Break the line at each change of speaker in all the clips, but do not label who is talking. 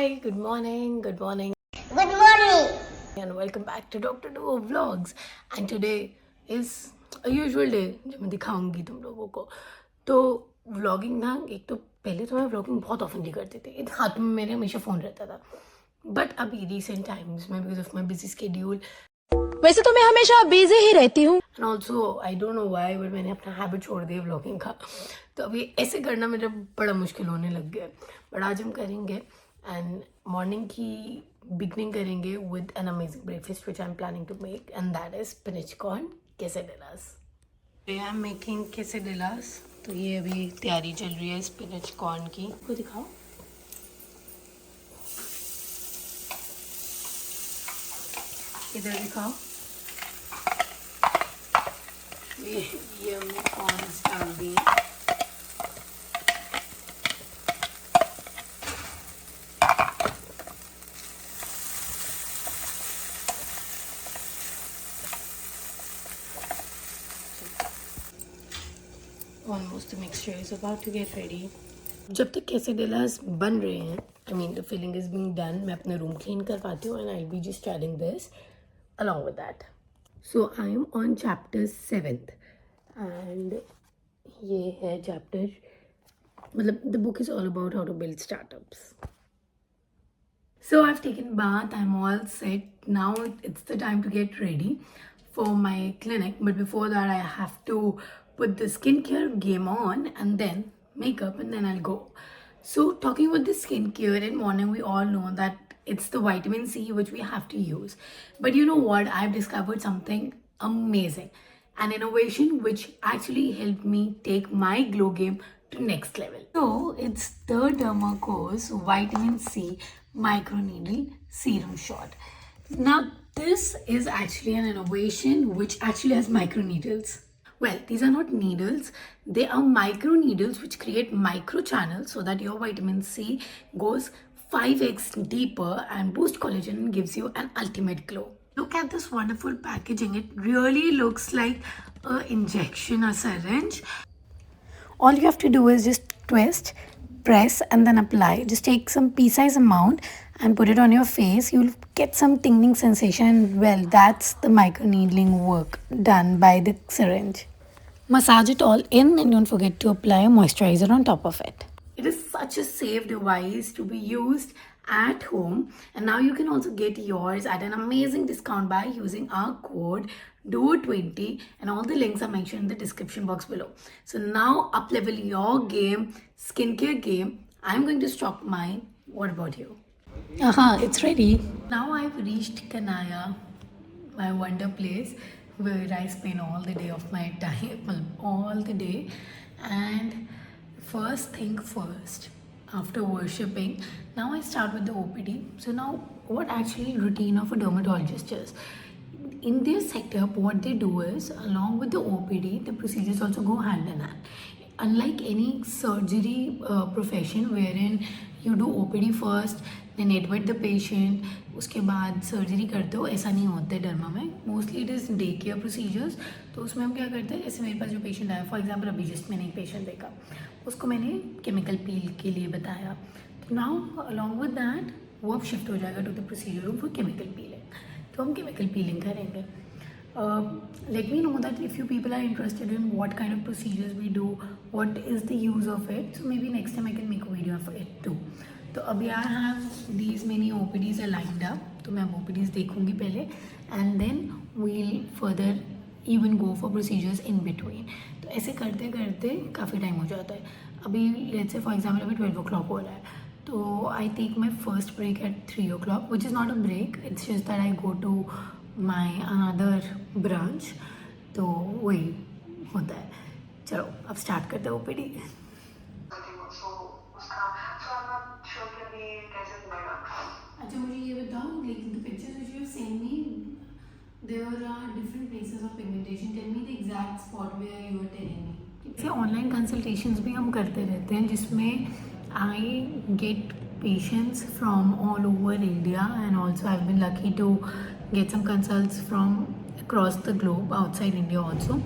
Hi, good morning, good morning,
Good morning.
and welcome back to Dr. Duo Vlogs. And today is a usual day जो मैं दिखाऊंगी तुम लोगों को. तो व्लॉगिंग ना, एक तो पहले तो मैं व्लॉगिंग बहुत ऑफन नहीं करती थी, हाथ में मेरे हमेशा फ़ोन रहता था. बट अभी रिसेंट टाइम्स में because of my busy schedule
वैसे तो मैं हमेशा बिजी ही रहती हूँ.
And also I don't know why but मैंने अपना हैबिट छोड़ दिया व्लॉगिंग का. तो अभी ऐसे करना मेरा बड़ा मुश्किल होने लग गया. बट आज हम करेंगे एंड मॉर्निंग की बिगनिंग करेंगे with an amazing breakfast which I am planning to make and that is spinach corn quesadillas. I am making quesadillas. तो ये अभी तैयारी चल रही है स्पिनच कॉर्न की. को दिखाओ. इधर दिखाओ. ये हमने कॉर्न्स डाल दिए. Almost the mixture is about to get ready. जब तक quesadillas बन रहे हैं, I mean the filling is being done, मैं अपना रूम क्लीन करवाती हूँ and I'll be just adding this along with that. So I am on chapter 7th and ये है chapter, मतलब the book is all about how to build startups. So I've taken bath, I'm all set. Now it's the time to get ready for my clinic. But before that, I have to put the skincare game on and then makeup and then I'll go. So talking about the skincare in morning, we all know that it's the vitamin C which we have to use. But you know what? I've discovered something amazing. An innovation which actually helped me take my glow game to next level. So it's the Derma vitamin C microneedle serum shot. Now this is actually an innovation which actually has microneedles. Well, these are not needles, they are microneedles which create micro channels so that your vitamin C goes 5x deeper and boosts collagen and gives you an ultimate glow. Look at this wonderful packaging. It really looks like an injection, a syringe. All you have to do is just twist, press and then apply. Just take some pea-sized amount and put it on your face. You'll get some tingling sensation and well, that's the microneedling work done by the syringe. Massage it all in and don't forget to apply a moisturizer on top of it. It is such a safe device to be used at home and now you can also get yours at an amazing discount by using our code DUO20 and all the links are mentioned in the description box below. So now up level your game, skincare game. I'm going to stock mine. What about you? It's ready. Now I've reached Kanika, my wonder place where I spend all the day of my time, well, all the day. And first thing first, after worshipping, now I start with the OPD. So now what actually routine of a dermatologist is? In their setup, what they do is, along with the OPD, the procedures also go hand in hand. Unlike any surgery profession wherein you do OPD first, then admit the patient, उसके बाद surgery करते हो, ऐसा नहीं होता है derma में. Mostly it is day care procedures. तो उसमें हम क्या करते हैं, जैसे मेरे पास जो पेशेंट आया, फॉर एग्जांपल अभी जस्ट मैंने एक पेशेंट देखा, उसको मैंने केमिकल पील के लिए बताया. तो नाउ अलॉन्ग विद दैट वो अब शिफ्ट हो जाएगा to the procedure room for chemical peeling. तो हम केमिकल पीलिंग करेंगे. Let me know that if you people are interested in what kind of procedures we do, what is the use of it. So maybe next time I can make a video for it too. तो अभी I have these many OPDs are lined up. तो मैं OPDs देखूँगी पहले and then we'll further even go for procedures in between. तो ऐसे करते करते काफ़ी टाइम हो जाता है. अभी let's say for example अभी 12 o'clock हो रहा है. तो I take my first break at 3 o'clock, which is not a break. It's just that I go to my another branch. तो वही होता है. चलो अब स्टार्ट करते हैं OPD. अच्छा मुझे ये बताओ, like the pictures which you have sent me, there are different places of pigmentation. Tell me the exact spot where you are telling me. जैसे ऑनलाइन कंसल्टेशंस भी हम करते रहते हैं जिसमें I get patients from all over India and also I've been lucky to get some consults from across the globe outside India also.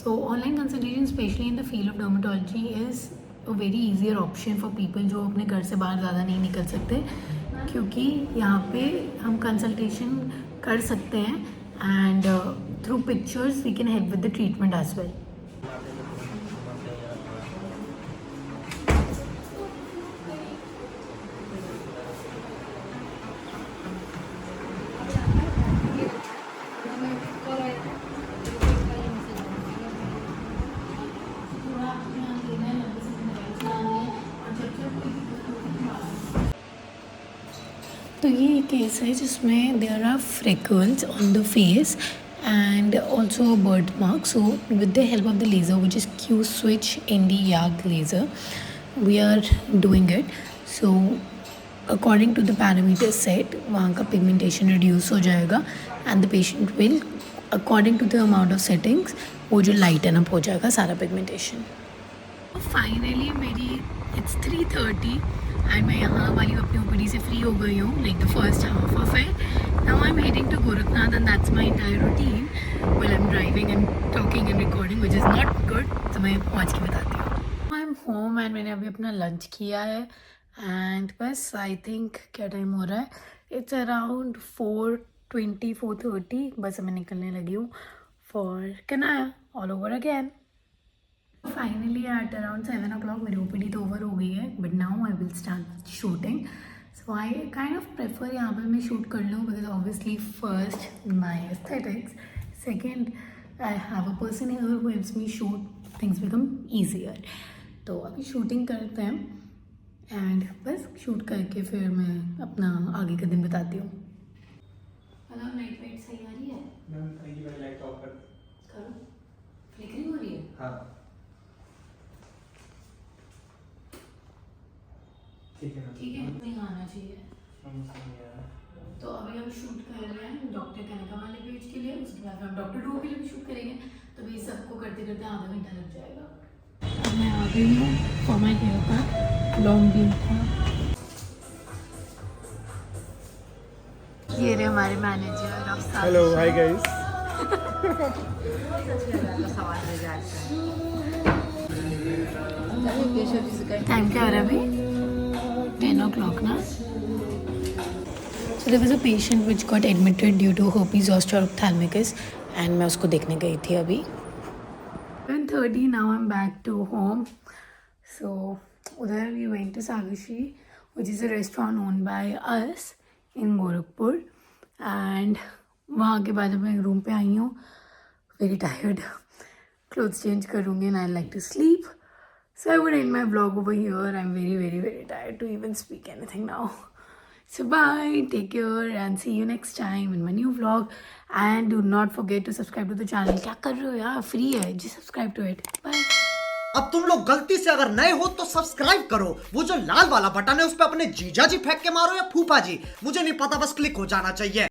So online consultation especially in the field of dermatology is a very easier option for people जो अपने घर से बाहर ज़्यादा नहीं निकल सकते क्योंकि यहाँ पे हम कंसल्टेशन कर सकते हैं and through pictures we can help with the treatment as well. तो ये केस है जिसमें there are freckles on the face and also a birthmark. So with the help of the laser, which is Q switch in the YAG laser, we are doing it. So according to the parameters set, वहाँ का pigmentation reduce हो जाएगा and the patient will according to the amount of settings वो जो lighten up हो जाएगा सारा pigmentation. Finally मेरी इट्स 3:30 एंड मैं यहाँ वाली अपनी ओपीडी से फ्री हो गई हूँ, like the first half of it. Now I am heading to Gorakhnath and that's my entire routine while I am driving and talking and recording which is not good. तो मैं पहुँच के बताती हूँ. आई एम होम एंड मैंने अभी अपना lunch किया है एंड बस आई थिंक क्या टाइम हो रहा है, इट्स अराउंड 4:20 4:30. बस मैं निकलने लगी हूँ for Kanaya all over again. Finally at around 7 o'clock मेरी ओपीडी तो ओवर हो गई है, but now I will start shooting. So I kind of prefer यहाँ पर मैं शूट कर लूँ because obviously first my aesthetics, second I have a person here who helps me shoot, things become easier. तो अभी शूटिंग करते हैं and बस शूट करके फिर मैं अपना आगे का दिन बताती हूँ. मतलब लाइट वाइट सही आ रही है?
लाइट ऑफ कर
करो. फ्लिकरिंग हो रही है?
हाँ ठीक है
नहीं आना चाहिए. तो अभी हम शूट कर रहे हैं डॉक्टर कनिका वाले पेज के लिए, उसके बाद हम डॉक्टर डो के लिए भी शूट करेंगे. तो भी सबको करते करते आधा घंटा लग जाएगा. अब मैं आ गई हूँ फॉर माई हेयर का लॉन्ग बीम था. ये रहे हमारे manager of.
Hello hi guys.
Time क्या हो रहा है अभी? 10 o'clock ना. So there was a patient which got admitted due to herpes zoster ophthalmicus and मैं उसको देखने गई थी अभी. 7:30 now I'm back to home. So उधर we went to Sagushi, which is a restaurant owned by us in Gorakhpur. And वहाँ के बाद मैं रूम पे आई हूँ, very tired. Clothes change करूँगी and I like to sleep. So I would end my vlog over here. I'm very tired to even speak anything now. So bye, take care and see you next time in my new vlog. And do not forget to subscribe to the channel. क्या कर रहे हो यार? Free है, just subscribe to it. Bye.
अब तुम लोग गलती से अगर नए हो तो सब्सक्राइब करो. वो जो लाल वाला बटन है उस पर अपने जीजा जी फेंक के मारो या फूफा जी, मुझे नहीं पता, बस क्लिक हो जाना चाहिए.